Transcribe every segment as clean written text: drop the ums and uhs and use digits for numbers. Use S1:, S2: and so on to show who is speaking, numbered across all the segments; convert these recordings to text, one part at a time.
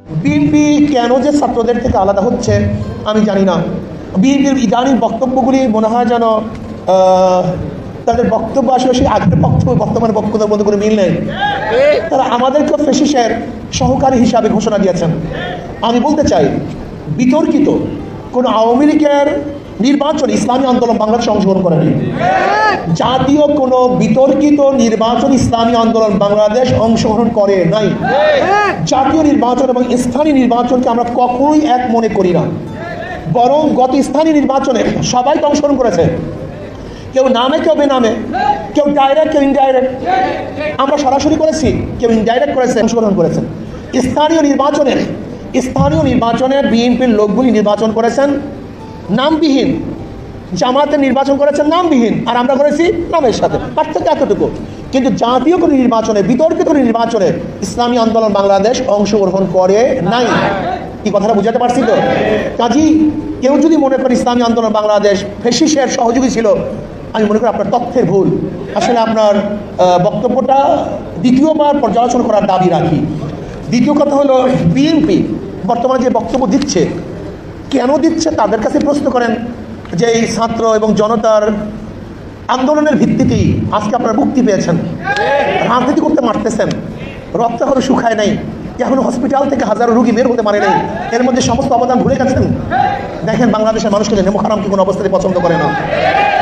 S1: BNP কেন যে ছাত্রদের থেকে আলাদা হচ্ছে আমি জানি না। বিএনপির ইদানিং বক্তব্যগুলি মনে হয় যেন তাদের বক্তব্য আসলে সেই আগের বক্তব্য বর্তমানে বক্তব্যের মধ্যে কোনো মিল নেই। তারা আমাদেরকে ফেসিসের সহকারী হিসাবে ঘোষণা দিয়েছেন। আমি বলতে চাই, বিতর্কিত কোনো আওয়ামী লীগের নির্বাচন ইসলামী আন্দোলন বাংলাদেশে অংশগ্রহণ করেনি। জাতীয় কোনো বিতর্কিত নির্বাচন ইসলামী আন্দোলন বাংলাদেশ অংশগ্রহণ করে নাই। জাতীয় নির্বাচন এবং স্থানীয় নির্বাচনকে আমরা কখনোই এক মনে করি না, বরং গত স্থানীয় নির্বাচনে সবাই তো অংশগ্রহণ করেছে, কেউ নামে কেউ বেনামে, কেউ ডাইরেক্ট কেউ ইনডাইরেক্ট। আমরা সরাসরি করেছি, কেউ ইনডাইরেক্ট করেছে, অংশগ্রহণ করেছেন। স্থানীয় নির্বাচনে বিএনপির লোকগুলি নির্বাচন করেছেন নামবিহীন, জামাতের নির্বাচন করেছেন নামবিহীন, আর আমরা করেছি নামের সাথে, পার্থক্য এতটুকু। কিন্তু জাতীয় কোনো নির্বাচনে, বিতর্কিত কোনো নির্বাচনে ইসলামী আন্দোলন বাংলাদেশ অংশগ্রহণ করে নাই। কি কথাটা বুঝাতে পারছি তো? কাজেই কেউ যদি মনে করে ইসলামী আন্দোলন বাংলাদেশ ফেসিসের সহযোগী ছিল, আমি মনে করি আপনার তথ্যের ভুল। আসলে আপনার বক্তব্যটা দ্বিতীয়বার পর্যালোচনা করার দাবি রাখি। দ্বিতীয় কথা হলো, বিএনপি বর্তমানে যে বক্তব্য দিচ্ছে, কেন দিচ্ছে তাদের কাছে প্রশ্ন করেন যে এই ছাত্র এবং জনতার আন্দোলনের ভিত্তিতেই আজকে আপনারা মুক্তি পেয়েছেন, রাজনীতি করতে মারতেছেন, রক্ত এখনো শুকায় নাই, এখন হসপিটাল থেকে হাজারো রুগী বের হতে পারে নাই, এর মধ্যে সমস্ত অবদান ভুলে গেছেন। দেখেন, বাংলাদেশের মানুষকে নেমো খারামকে কোনো অবস্থায় পছন্দ করে না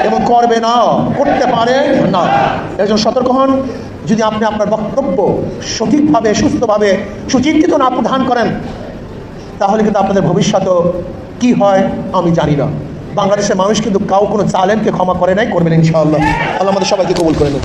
S1: এবং করবে না, করতে পারে না। এর জন্য সতর্ক হন। যদি আপনি আপনার বক্তব্য সঠিকভাবে, সুস্থভাবে, সুচিন্তিত না প্রদান করেন, তাহলে কিন্তু আপনাদের ভবিষ্যৎও কি হয় আমি জানি না। বাংলাদেশের মানুষ কিন্তু কোনো জালেমকে ক্ষমা করে নাই, করবেন ইনশাআল্লাহ। আল্লাহ আমাদের সবাইকে কবুল করে নেন।